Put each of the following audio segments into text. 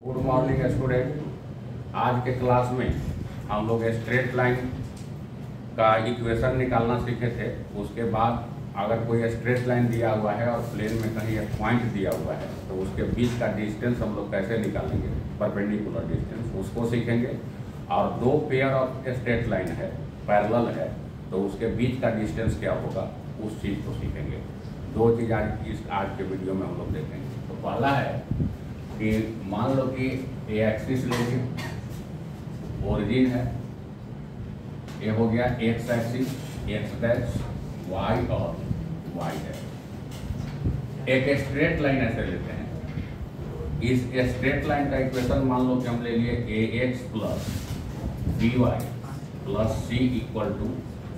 Good morning student. आज के class में हम लोग स्ट्रेट लाइन का इक्वेशन निकालना सीखे थे। उसके बाद अगर कोई स्ट्रेट लाइन दिया हुआ है और प्लेन में कहीं एक पॉइंट दिया हुआ है तो उसके बीच का डिस्टेंस हम लोग कैसे निकालेंगे, परपेंडिकुलर डिस्टेंस, उसको सीखेंगे। और दो पेयर ऑफ स्ट्रेट लाइन है, पैरेलल है, तो उसके बीच का डिस्टेंस क्या होगा उस चीज़ को सीखेंगे। दो चीज़ आज के वीडियो में हम लोग देखेंगे। तो पहला है कि मान लो कि ए एक्सिस लेंगे, ओरिजिन है, ये हो गया X axis, X dash, Y और वाई है। एक स्ट्रेट लाइन ऐसे लेते हैं। इस स्ट्रेट लाइन का इक्वेशन मान लो कि हम ले लिए a x plus B Y plus C equal to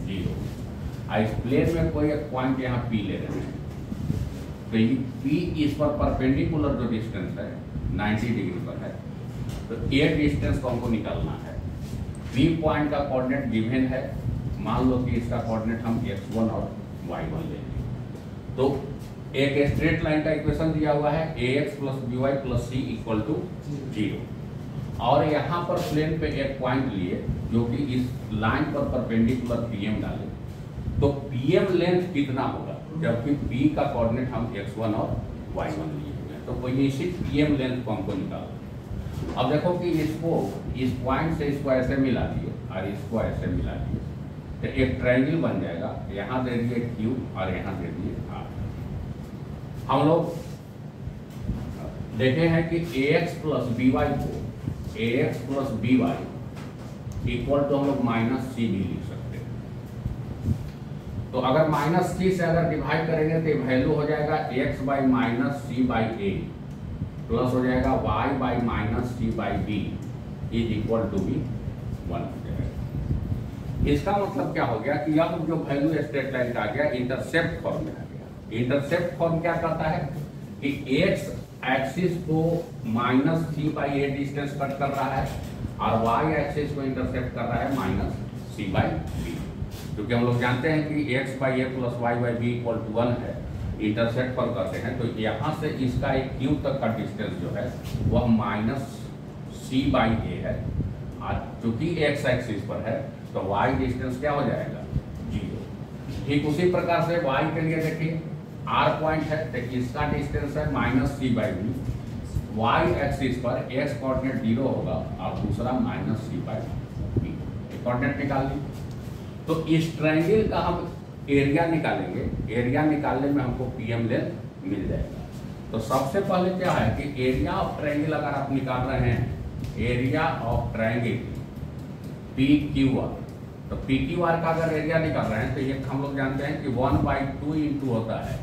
0। इस प्लेन में कोई एक पॉइंट यहाँ पी ले रहे हैं, तो ये पी इस पर परपेंडिकुलर जो डिस्टेंस है 90 डिग्री पर है, तो ये डिस्टेंस को हमको निकालना है। पी पॉइंट का कोऑर्डिनेट गिवन है, मान लो कि इसका कोऑर्डिनेट हम x1 और y1 ले लें। तो एक स्ट्रेट लाइन का इक्वेशन दिया हुआ है ax plus B Y plus C equal to 0, और यहाँ पर प्लेन पे एक पॉइंट लिए जो कि इस लाइन पर परपेंडिकुलर pm डाले, तो pm लेंथ कितना होगा, जबकि p का कोऑर्डिनेट हम x1 और y1 लिए हुए हैं। तो कोई निश्चित pm लेंथ को हमको निकालना। अब देखो कि इसको इस पॉइंट से इसको ऐसे मिला दिए और इसको ऐसे मिला दिए, तो एक ट्रायंगल बन जाएगा। यहाँ दे दिए Q और यहाँ दे दिए R। हम लोग देखे हैं कि ax प्लस बी वाई को ax plus B Y equal to हम लोग माइनस सी भी लिख सकते हैं। तो अगर माइनस सी से अगर डिवाइड करेंगे तो वैल्यू हो जाएगा x by minus C by A plus हो जाएगा y by minus C by B is equal to B 1 हो जाएगा। इसका मतलब क्या हो गया कि अब जो वैल्यू स्ट्रेट लाइन का आ गया इंटरसेप्ट फॉर्म में आ गया। इंटरसेप्ट फॉर्म क्या करता है कि x एक्सिस को minus C by A distance cut कर रहा है और y एक्सिस को इंटरसेप्ट कर रहा है माइनस सी बाई बी, क्योंकि हम लोग जानते हैं कि x by A plus Y by B equal to 1 है। इंटरसेप्ट पर करते हैं तो यहाँ से इसका एक Q तक का डिस्टेंस जो है वह माइनस सी बाई ए है, और चूंकि x एक्सिस पर है तो y डिस्टेंस क्या हो जाएगा 0। ठीक उसी प्रकार से y के लिए देखिए R पॉइंट है तो इसका डिस्टेंस है minus C by B. Y axis पर x कोऑर्डिनेट 0 होगा और दूसरा minus C by B. Coordinate निकाल ली। तो इस ट्रायंगल का हम एरिया निकालेंगे। एरिया निकालने में हमको पीएम लेंथ मिल जाएगा। तो सबसे पहले क्या है कि एरिया ऑफ ट्रायंगल अगर आप निकाल रहे हैं, area of triangle P Q R, तो पी क्यू आर का अगर एरिया निकाल रहे हैं तो ये हम लोग जानते हैं कि 1/2 इंटू होता है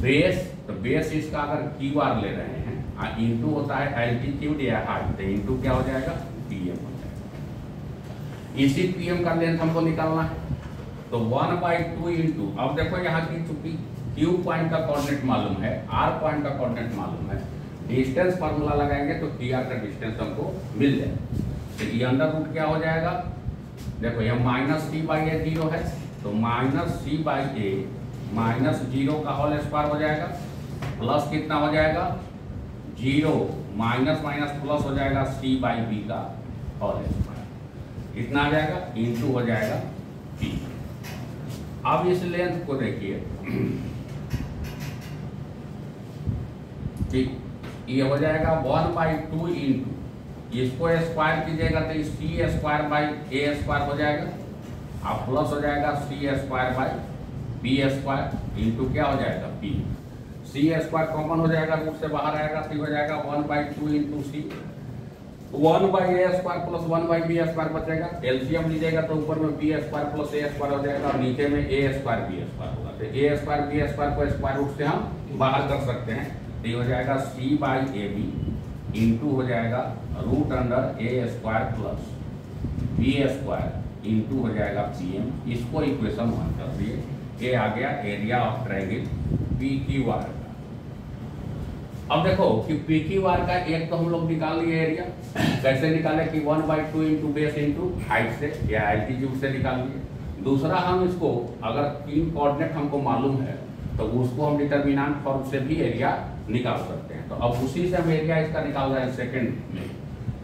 बेस, तो बेस इसका अगर क्यू आर ले रहे हैं और इंटू होता है एल्टीट्यूड या हाइट, तो इंटू क्या हो जाएगा पीएम हो जाएगा। इसी पीएम का लेंथ हमको निकालना है, तो 1/2 इंटू, अब देखो यहाँ की चूंकि क्यू पॉइंट का कोऑर्डिनेट मालूम है, आर पॉइंट का कोऑर्डिनेट मालूम है, डिस्टेंस फार्मूला लगाएंगे तो टी आर का डिस्टेंस हमको मिल जाए। तो ये अंडर रूट क्या हो जाएगा, देखो ये माइनस सी बाई ए 0 है, तो minus C by A minus 0 का होल स्क्वायर हो जाएगा, प्लस कितना हो जाएगा 0, माइनस माइनस प्लस हो जाएगा सी बाई बी का होल स्क्वायर, इतना आ जाएगा, इंटू हो जाएगा पी। अब इस लेंथ को देखिए, ठीक, ये हो जाएगा 1/2 इंटू, इसको स्क्वायर कीजिएगा तो c square by a square हो जाएगा, अब प्लस हो जाएगा c square by b square into क्या हो जाएगा पी। सी स्क्वायर कॉमन हो जाएगा, रूट से बाहर आएगा, सी हो जाएगा 1/2 इंटू सी, 1/a square plus 1/b square बचेगा। एलसीएम लीजिएगा तो ऊपर में बी स्क्वायर प्लस ए स्क्वायर हो जाएगा और नीचे में ए स्क्वायर बी स्क्वायर होगा। तो ए स्क्वायर बी स्क्वायर को स्क्वायर रूट से हम बाहर कर सकते हैं, तो ये हो जाएगा c by a b into हो जाएगा root under a square plus b square into हो जाएगा पी एम। इसको इक्वेशन 1 कर दिए। ये आ गया area of triangle P Q R का। अब देखो कि पी क्यू आर का एक तो हम लोग निकाल लिए एरिया, कैसे निकाले कि 1/2 इंटू बेस इंटू हाइट से या एल्टीट्यूड से निकाल लिए। दूसरा हम इसको अगर 3 कोऑर्डिनेट हमको मालूम है तो उसको हम डिटर्मिनेंट फॉर्म से भी एरिया निकाल सकते हैं। तो अब उसी से हम एरिया इसका निकाल रहे हैं सेकंड में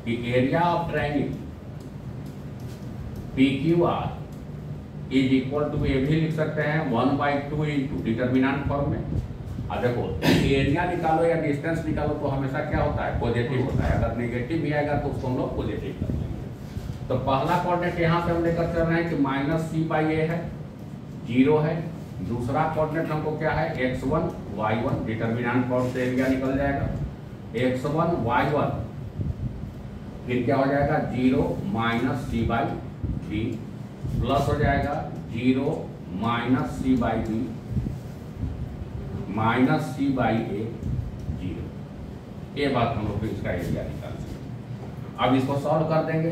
कि area of triangle PQR is equal to, ये भी लिख सकते हैं 1/2 इंटू डिटर्मिनेंट फॉर्म में। अब देखो एरिया निकालो या डिस्टेंस निकालो तो हमेशा क्या होता है, पॉजिटिव होता है। अगर नेगेटिव भी आएगा तो उसको हम लोग पॉजिटिव कर लेंगे। तो पहला कोऑर्डिनेट यहाँ से हम लेकर चल रहे हैं कि -c/a है, 0 है। दूसरा कोऑर्डिनेट हमको क्या है, x1 y1, डिटर्मिनेंट फॉर्म से एरिया निकल जाएगा। x1 y1 फिर क्या हो जाएगा 0 -c/b प्लस हो जाएगा 0 -c/b -c/a 0। ये बात हम लोग इसका एरिया निकाल सकते। अब इसको सॉल्व कर देंगे।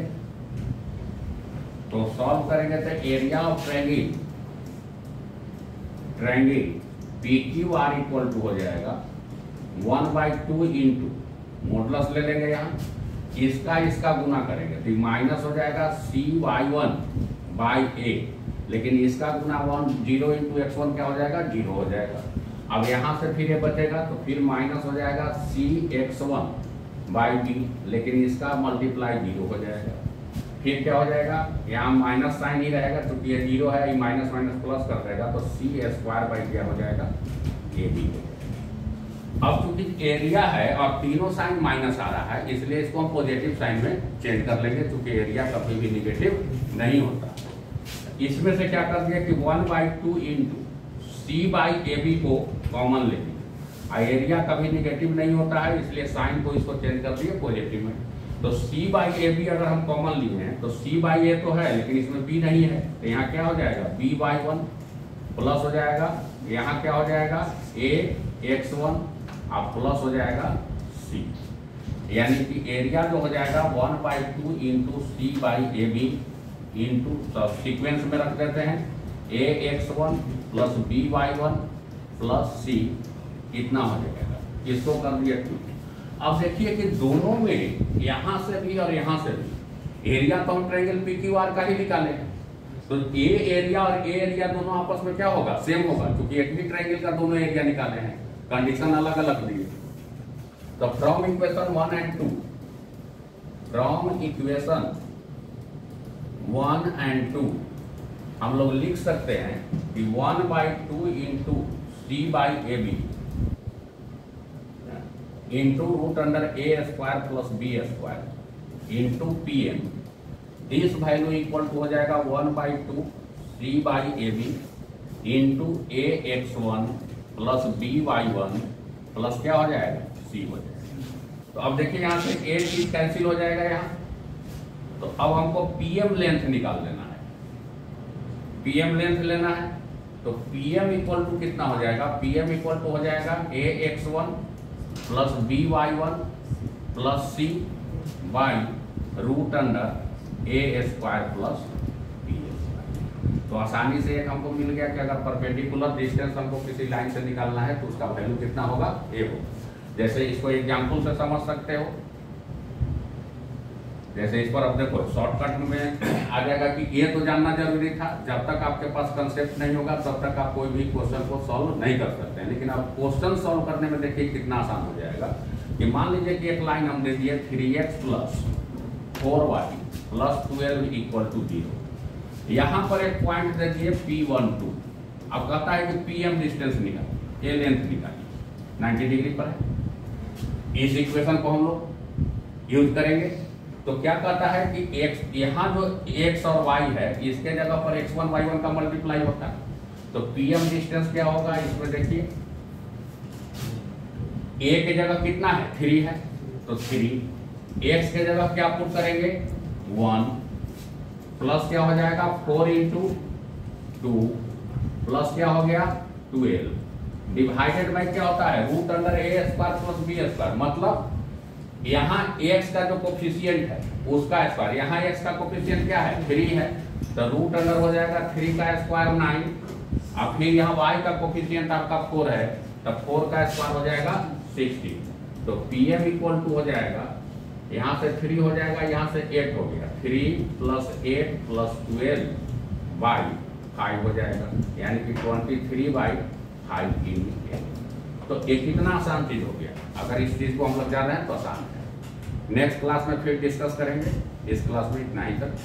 तो सॉल्व करेंगे तो area of triangle PQR equal to हो जाएगा 1/2 इंटू मॉडुलस ले लेंगे, यहाँ इसका गुना करेंगे तो माइनस हो जाएगा CY1/A, लेकिन इसका गुना 0 इंटू x1 क्या हो जाएगा, 0 हो जाएगा। अब यहाँ से फिर ये बचेगा तो फिर माइनस हो जाएगा CX1/B, लेकिन इसका मल्टीप्लाई 0 हो जाएगा। फिर क्या हो जाएगा, यहाँ माइनस साइन ही रहेगा क्योंकि ये 0 है, ये माइनस माइनस प्लस कर देगा तो C² क्या हो जाएगा, AB। अब चूंकि एरिया है और तीनों साइन माइनस आ रहा है, इसलिए इसको हम पॉजिटिव साइन में चेंज कर लेंगे क्योंकि एरिया कभी भी निगेटिव नहीं होता। इसमें से क्या कर दिया कि 1/2 इंटू C/AB को कॉमन ले लिया। एरिया कभी निगेटिव नहीं होता है, इसलिए साइन को इसको चेंज कर दिए पॉजिटिव में। तो C/AB अगर हम कॉमन लिए हैं तो C/A तो है लेकिन इसमें B नहीं है, तो यहाँ क्या हो जाएगा B/1 प्लस हो जाएगा, यहाँ क्या हो जाएगा AX1 अब प्लस हो जाएगा C, यानी कि एरिया जो हो जाएगा 1/2 इंटू C/AB इंटू सीक्वेंस में रख देते हैं AX1 plus BY1 plus C, इतना हो जाएगा। इसको कर दिया। अब देखिए कि दोनों में यहाँ से भी और यहाँ से भी एरिया तो हम ट्रायंगल PQR का ही निकाले, तो ए एरिया और ए एरिया दोनों आपस में क्या होगा, सेम होगा क्योंकि एक भी ट्रायंगल का दोनों एरिया निकाले हैं, कंडीशन अलग अलग दिए। तो from equation 1 and 2, from equation 1 and 2 हम लोग लिख सकते हैं कि 1/2 into C/AB into √A² plus B² into PM, this value equal to हो जाएगा 1/2 C/AB into AX1 plus BY1 plus क्या हो जाएगा C हो जाएगा। तो अब देखिए यहाँ से A चीज कैंसिल हो जाएगा यहाँ, तो अब हमको PM लेंथ निकाल लेना है। PM लेंथ लेना है तो PM इक्वल टू कितना हो जाएगा, PM इक्वल टू हो जाएगा AX1 plus BY1 plus C by √A² plus B²। तो आसानी से एक हमको मिल गया कि अगर परपेंडिकुलर डिस्टेंस हमको किसी लाइन से निकालना है तो उसका वैल्यू कितना होगा, A होगा। जैसे इसको एग्जाम्पल से समझ सकते हो, जैसे इस पर अब देखो शॉर्टकट में आ जाएगा कि ये तो जानना जरूरी था। जब तक आपके पास कंसेप्ट नहीं होगा तब तक आप कोई भी क्वेश्चन को सॉल्व नहीं कर सकते हैं, लेकिन अब क्वेश्चन सॉल्व करने में देखिए कितना आसान हो जाएगा। कि मान लीजिए कि एक लाइन हम दे दिए 3x plus 4y plus 12 equal to 0। यहाँ पर एक पॉइंट दे दिए P12। अब कहता है कि PM डिस्टेंस निकाल, ये लेंथ निकालिए, 90 डिग्री पर है। इस इक्वेशन को हम लोग यूज करेंगे तो क्या कहता है कि x, यहाँ जो x और y है इसके जगह पर x1 y1 का मल्टीप्लाई होता है। तो PM डिस्टेंस क्या होगा, इसमें देखिए a के जगह कितना है 3 है, तो 3 x के जगह क्या पुट करेंगे 1 प्लस क्या हो जाएगा 4 इंटू 2 प्लस क्या हो गया 12 डिवाइडेड बाई क्या होता है √A² प्लस B²। मतलब यहाँ x का जो कोफिशिएंट है उसका स्क्वायर, यहाँ x का कोफिशिएंट क्या है 3 है, तो √ हो जाएगा 3 का स्क्वायर 9। अब फिर यहाँ y का कोफिशिएंट आपका 4 है, तब 4 का स्क्वायर हो जाएगा 16। तो PM इक्वल टू हो जाएगा, यहाँ से 3 हो जाएगा, यहाँ से 8 हो गया, 3 प्लस 8 प्लस 12 बाई 5 हो जाएगा, यानी कि 23/5 इन 8। तो ये कितना आसान चीज हो गया। अगर इस चीज को हम लोग जान रहे हैं तो आसान है। नेक्स्ट क्लास में फिर डिस्कस करेंगे। इस क्लास में इतना ही तक।